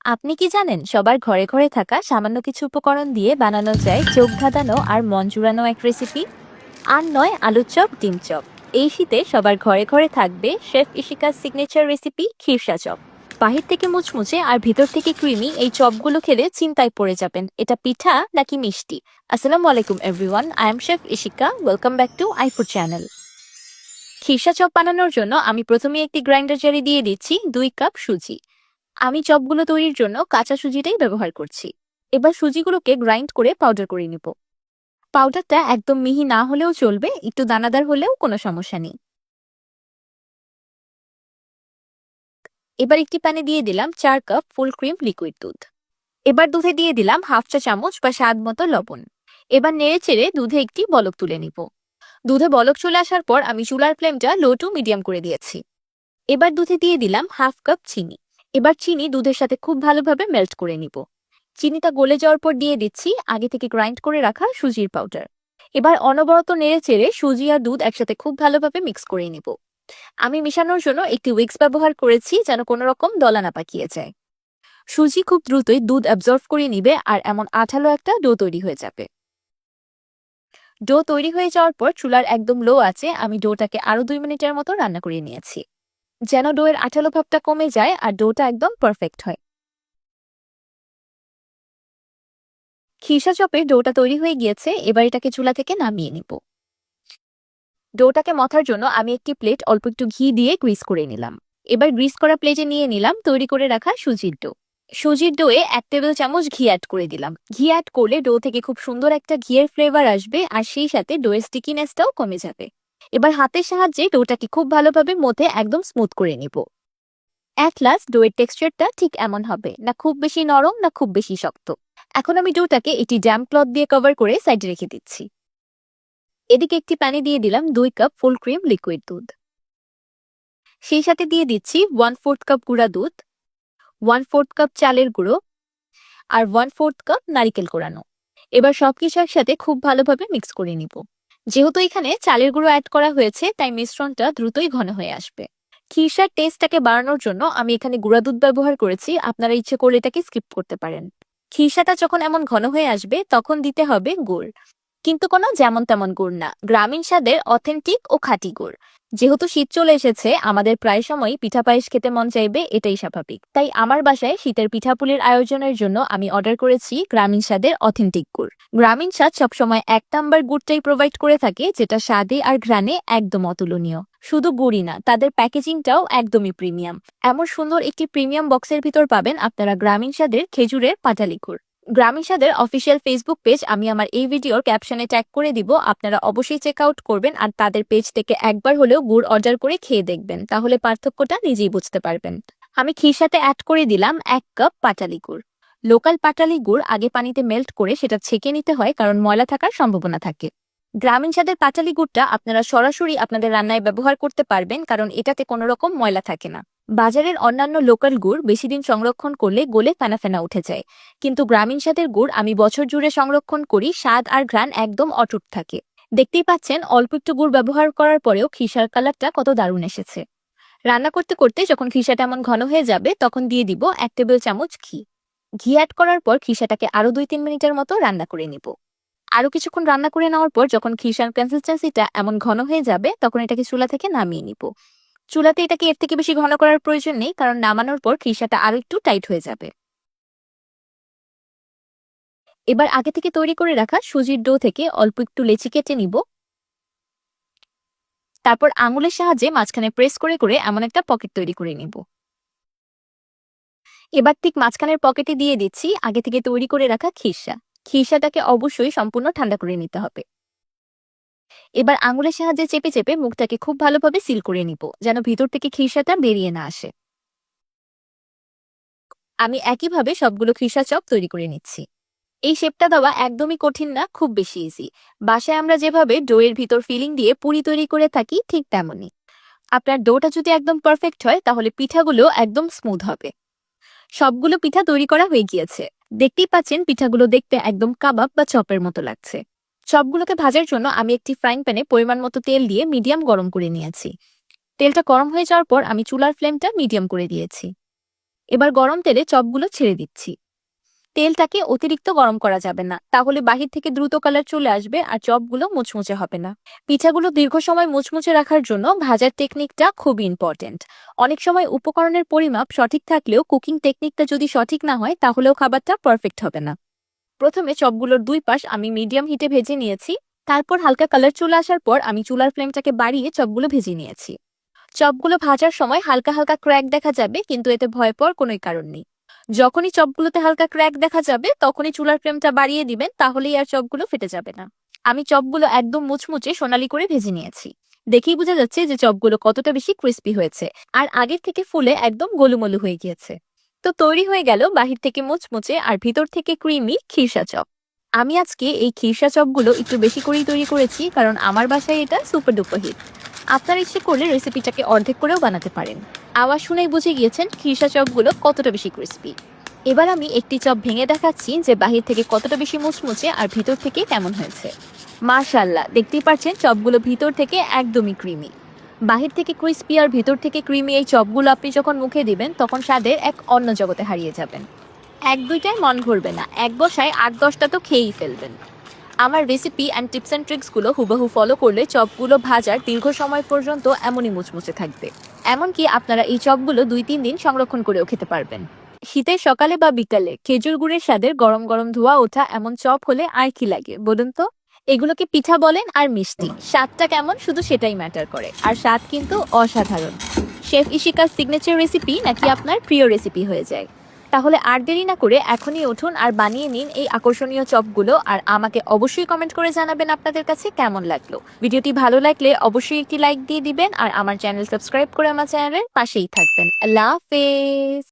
আপনি কি জানেন সবার ঘরে ঘরে থাকা সামান্য কিছু উপকরণ দিয়ে বানানো যায় চোখ ধাঁধানো আর মন জুড়ানো এক রেসিপি? আর নয় আলুর চপ, ডিম চপ। এই শীতে সবার ঘরে ঘরে থাকবে শেফ ইশিকার সিগনেচার রেসিপি খিরসা চপ। বাহির থেকে মুচমুচে আর ভিতর থেকে ক্রিমি এই চপগুলো খেলে চিন্তায় পড়ে যাবেন এটা পিঠা নাকি মিষ্টি। আসসালামু আলাইকুম everyone, I am chef Ishika. Welcome back to iFood channel. খিরসা চপ বানানোর জন্য আমি প্রথমে একটি গ্রাইন্ডার জারে দিয়ে দিচ্ছি 2 কাপ সুজি। আমি চপগুলো তৈরির জন্য কাঁচা সুজিটাই ব্যবহার করছি। এবার সুজিগুলোকে গ্রাইন্ড করে পাউডার করে নিব। পাউডারটা একদম মিহি না হলেও চলবে, একটু দানাদার হলেও কোনো সমস্যা নেই। এবার একটি প্যানে দিয়ে দিলাম 4 কাপ ফুল ক্রিম লিকুইড দুধ। এবার দুধে দিয়ে দিলাম হাফ চা চামচ বা স্বাদ মতো লবণ। এবার নেড়ে চেড়ে দুধে একটি বলক তুলে নিব। দুধে বলক চলে আসার পর আমি চুলার ফ্লেমটা লো টু মিডিয়াম করে দিয়েছি। এবার দুধে দিয়ে দিলাম হাফ কাপ চিনি। এবার চিনি দুধের সাথে খুব ভালোভাবে মেল্ট করে নিব। চিনিটা গলে যাওয়ার পর দিয়ে দিচ্ছি আগে থেকে গ্রাইন্ড করে রাখা সুজির পাউডার। এবার অনবরত নেড়ে চেড়ে সুজি আর দুধ একসাথে খুব ভালোভাবে মিক্স করে নিব। আমি মেশানোর জন্য একটি উইক্স ব্যবহার করেছি যেন কোনো রকম দলা না পাকিয়ে যায়। সুজি খুব দ্রুতই দুধ অ্যাবজর্ব করে নিবে আর এমন আঠালো একটা ডো তৈরি হয়ে যাবে। ডো তৈরি হয়ে যাওয়ার পর চুলার একদম লো আছে আমি ডোটাকে আরো 2 মিনিটের মতো রান্না করে নিয়েছি, যেন ডোয়ের আঠালো ভাবটা কমে যায় আর ডোটা একদম পারফেক্ট হয়। খিরসা চপের ডোটা তৈরি হয়ে গিয়েছে, এবার এটাকে চুলা থেকে নামিয়ে নিব। ডোটাকে মথার জন্য আমি একটি প্লেট অল্প একটু ঘি দিয়ে গ্রিস করে নিলাম। এবার গ্রিস করা প্লেটে নিয়ে নিলাম তৈরি করে রাখা সুজির ডো। সুজির ডোয়ে 1 টেবিল চামচ ঘি অ্যাড করে দিলাম। ঘি অ্যাড করলে ডো থেকে খুব সুন্দর একটা ঘিয়ের ফ্লেভার আসবে আর সেই সাথে ডোয়ের স্টিকিনেসটাও কমে যাবে। এবার হাতের সাহায্যে ডোটাকে খুব ভালোভাবে মথে একদম স্মুথ করে নিব। অ্যাট লাস্ট ডোয়ের টেক্সচারটা ঠিক এমন হবে, না খুব বেশি নরম না খুব বেশি শক্ত। এখন আমি ডোটাকে একটি ড্যাম্প ক্লথ দিয়ে কভার করে সাইডে রেখে দিচ্ছি। এদিকে একটি প্যানে দিয়ে দিলাম 2 কাপ ফুল ক্রিম লিকুইড দুধ। সেই সাথে দিয়ে দিচ্ছি 1/4 কাপ গুঁড়া দুধ, 1/4 কাপ চালের গুঁড়ো আর 1/4 কাপ নারিকেল কোড়ানো। এবার সবকিছু একসাথে খুব ভালোভাবে মিক্স করে নিব। যেহেতু এখানে চালের গুঁড়ো অ্যাড করা হয়েছে তাই মিশ্রণটা দ্রুতই ঘন হয়ে আসবে। খিরসার টেস্টটাকে বাড়ানোর জন্য আমি এখানে গুঁড়া দুধ ব্যবহার করেছি, আপনারা ইচ্ছে করলে এটাকে স্কিপ করতে পারেন। খিরসাটা যখন এমন ঘন হয়ে আসবে তখন দিতে হবে গুড়, কিন্তু কোনো যেমন তেমন গুড় না, গ্রামীণ স্বাদের অথেন্টিক ও খাঁটি গুড়। যেহেতু শীত চলে এসেছে আমাদের প্রায় সময় পিঠা পায়েস খেতে মন চাইবে, এটাই স্বাভাবিক। তাই আমার বাসায় শীতের পিঠাপুলির আয়োজনের জন্য আমি অর্ডার করেছি গ্রামীণ স্বাদের অথেন্টিক গুড়। গ্রামীণ স্বাদ সবসময় 1 নাম্বার গুড়টাই প্রোভাইড করে থাকে, যেটা স্বাদে আর ঘ্রাণে একদম অতুলনীয়। শুধু গুড়ই না, তাদের প্যাকেজিংটাও একদমই প্রিমিয়াম। এমন সুন্দর একটি প্রিমিয়াম বক্সের ভিতর পাবেন আপনারা গ্রামীণ স্বাদের খেজুরের পাটালি গুড়। গ্রামীণ স্বাদের অফিসিয়াল ফেসবুক পেজ আমি আমার এই ভিডিওর ক্যাপশনে ট্যাগ করে দিব, আপনারা অবশ্যই চেক আউট করবেন আর তাদের পেজ থেকে একবার হলেও গুড় অর্ডার করে খেয়ে দেখবেন, তাহলে পার্থক্যটা নিজেই বুঝতে পারবেন। আমি খিরসাতে অ্যাড করে দিলাম 1 কাপ পাটালি গুড়। লোকাল পাটালি গুড় আগে পানিতে মেল্ট করে সেটা ছেঁকে নিতে হয়, কারণ ময়লা থাকার সম্ভাবনা থাকে। গ্রামীণ স্বাদের পাটালি গুড়টা আপনারা সরাসরি আপনাদের রান্নায় ব্যবহার করতে পারবেন, কারণ এটাতে কোনো রকম ময়লা থাকে না। বাজারের অন্যান্য লোকাল গুড় বেশি দিন সংরক্ষণ করলে গলে ফেনা ফেনা উঠে যায়, কিন্তু গ্রামীণ স্বাদের গুড় আমি বছর জুড়ে সংরক্ষণ করি, স্বাদ আর ঘ্রাণ একদম অটুট থাকে। দেখতেই পাচ্ছেন অল্প একটু গুড় ব্যবহার করার পরেও খিসার কালারটা কত দারুণ এসেছে। রান্না করতে করতে যখন খিসাটা এমন ঘন হয়ে যাবে তখন দিয়ে দিব 1 টেবিল চামচ ঘি। ঘি অ্যাড করার পর খিসাটাকে আরো 2-3 মিনিটের মতো রান্না করে নিব। আরো কিছুক্ষণ রান্না করে নেওয়ার পর যখন খিসার কনসিস্টেন্সিটা এমন ঘন হয়ে যাবে তখন এটাকে চুলা থেকে নামিয়ে নিব। চুলাতে এটাকে এর থেকে বেশি ঘন করার প্রয়োজন নেই, কারণ নামানোর পর খিসাটা আরো একটু টাইট হয়ে যাবে। এবার আগে থেকে তৈরি করে রাখা সুজির ডো থেকে অল্প একটু লেচি কেটে নিব। তারপর আঙুলের সাহায্যে মাঝখানে প্রেস করে করে এমন একটা পকেট তৈরি করে নিব। এবার ঠিক মাঝখানের পকেটে দিয়ে দিচ্ছি আগে থেকে তৈরি করে রাখা খিরসা। খিরসাটাকে অবশ্যই সম্পূর্ণ ঠান্ডা করে নিতে হবে। এবার আঙুলের সাহায্যে চেপে চেপে মুখটাকে খুব ভালোভাবে সিল করে নিব, যেন ভিতর থেকে খিরসাটা বেরিয়ে না আসে। আমি একইভাবে সবগুলো খিরসা চপ তৈরি করে নিচ্ছি। এই শেপটা দেওয়া একদমই কঠিন না, খুব বেশি ইজি। বাসায় আমরা যেভাবে ডোয়ের ভিতর ফিলিং দিয়ে পুরি তৈরি করে থাকি ঠিক তেমনই। আপনার ডোটা যদি একদম পারফেক্ট হয় তাহলে পিঠাগুলো একদম স্মুথ হবে। সবগুলো পিঠা তৈরি করা হয়ে গিয়েছে। দেখতেই পাচ্ছেন পিঠাগুলো দেখতে একদম কাবাব বা চপের মতো লাগছে। চপগুলোকে ভাজার জন্য আমি একটি ফ্রাইং প্যানে পরিমাণ মতো তেল দিয়ে মিডিয়াম গরম করে নিয়েছি। তেলটা গরম হয়ে যাওয়ার পর আমি চুলার ফ্লেমটা মিডিয়াম করে দিয়েছি। এবার গরম তেলে চপগুলো ছেড়ে দিচ্ছি। তেলটাকে অতিরিক্ত গরম করা যাবে না, তাহলে বাহির থেকে দ্রুত কালার চলে আসবে আর চপগুলো মুচমুচে হবে না। পিঠাগুলো দীর্ঘ সময় মুচমুচে রাখার জন্য ভাজার টেকনিকটা খুবই ইম্পর্টেন্ট। অনেক সময় উপকরণের পরিমাপ সঠিক থাকলেও কুকিং টেকনিকটা যদি সঠিক না হয় তাহলেও খাবারটা পারফেক্ট হবে না। প্রথমে চপগুলোর দুই পাশ আমি মিডিয়াম হিটে ভেজে নিয়েছি। তারপর হালকা কালার চলে আসার পর আমি চুলার ফ্লেমটাকে বাড়িয়ে চপগুলো ভেজে নিয়েছি। চপগুলো ভাজার সময় হালকা হালকা ক্র্যাক দেখা যাবে, কিন্তু এতে ভয় পাওয়ার কোনোই কারণ নেই। যখনই চপগুলোতে হালকা ক্র্যাক দেখা যাবে তখনই চুলার ফ্লেমটা বাড়িয়ে দিবেন, তাহলেই আর চপগুলো ফেটে যাবে না। আমি চপগুলো একদম মুচমুচে সোনালী করে ভেজে নিয়েছি। দেখেই বোঝা যাচ্ছে যে চপগুলো কতটা বেশি ক্রিস্পি হয়েছে আর আগের থেকে ফুলে একদম গোলুমোলু হয়ে গিয়েছে। তো তৈরি হয়ে গেল বাহির থেকে মুচমুচে আর ভিতর থেকে ক্রিমি খিরসা চপ। আমি আজকে এই খিরসা চপগুলো একটু বেশি করেই তৈরি করেছি, কারণ আমার বাসায় এটা সুপার ডুপার হিট। আপনার ইচ্ছে করলে রেসিপিটাকে অর্ধেক করেও বানাতে পারেন। আওয়াজ শুনেই বুঝে গিয়েছেন খিরসা চপগুলো কতটা বেশি ক্রিস্পি। এবার আমি একটি চপ ভেঙে দেখাচ্ছি যে বাহির থেকে কতটা বেশি মুচমুচে আর ভিতর থেকে কেমন হয়েছে। মাশাআল্লাহ, দেখতেই পাচ্ছেন চপগুলো ভিতর থেকে একদমই ক্রিমি। বাহির থেকে ক্রিস্পি আর ভিতর থেকে ক্রিমি এই চপগুলো আপনি যখন মুখে দিবেন তখন স্বাদের এক অন্য জগতে হারিয়ে যাবেন। এক দুইটায় মন ভরবে না, এক বসায় ৮-১০টা তো খেয়েই ফেলবেন। আমার রেসিপি অ্যান্ড টিপস অ্যান্ড ট্রিক্সগুলো হুবহু ফলো করলে চপগুলো ভাজার দীর্ঘ সময় পর্যন্ত এমনই মুচমুচে থাকবে। এমনকি আপনারা এই চপগুলো ২-৩ দিন সংরক্ষণ করেও খেতে পারবেন। শীতের সকালে বা বিকালে খেজুর গুড়ের স্বাদের গরম গরম ধোয়া ওঠা এমন চপ হলে আর কি লাগে বলুন তো। এগুলোকে পিঠা বলেন আর মিষ্টি, স্বাদটা কেমন শুধু সেটাই ম্যাটার করে, আর স্বাদ কিন্তু অসাধারণ। শেফ ইশিকার সিগনেচার রেসিপি নাকি আপনার প্রিয় রেসিপি হয়ে যায়? তাহলে আর দেরি না করে এখনই উঠুন আর বানিয়ে নিন এই আকর্ষণীয় চপগুলো, আর আমাকে অবশ্যই কমেন্ট করে জানাবেন আপনাদের কাছে কেমন লাগলো। ভিডিওটি ভালো লাগলে অবশ্যই একটি লাইক দিয়ে দিবেন আর আমার চ্যানেল সাবস্ক্রাইব করে আমার চ্যানেলের পাশেই থাকবেন। আল্লাহ হাফেজ।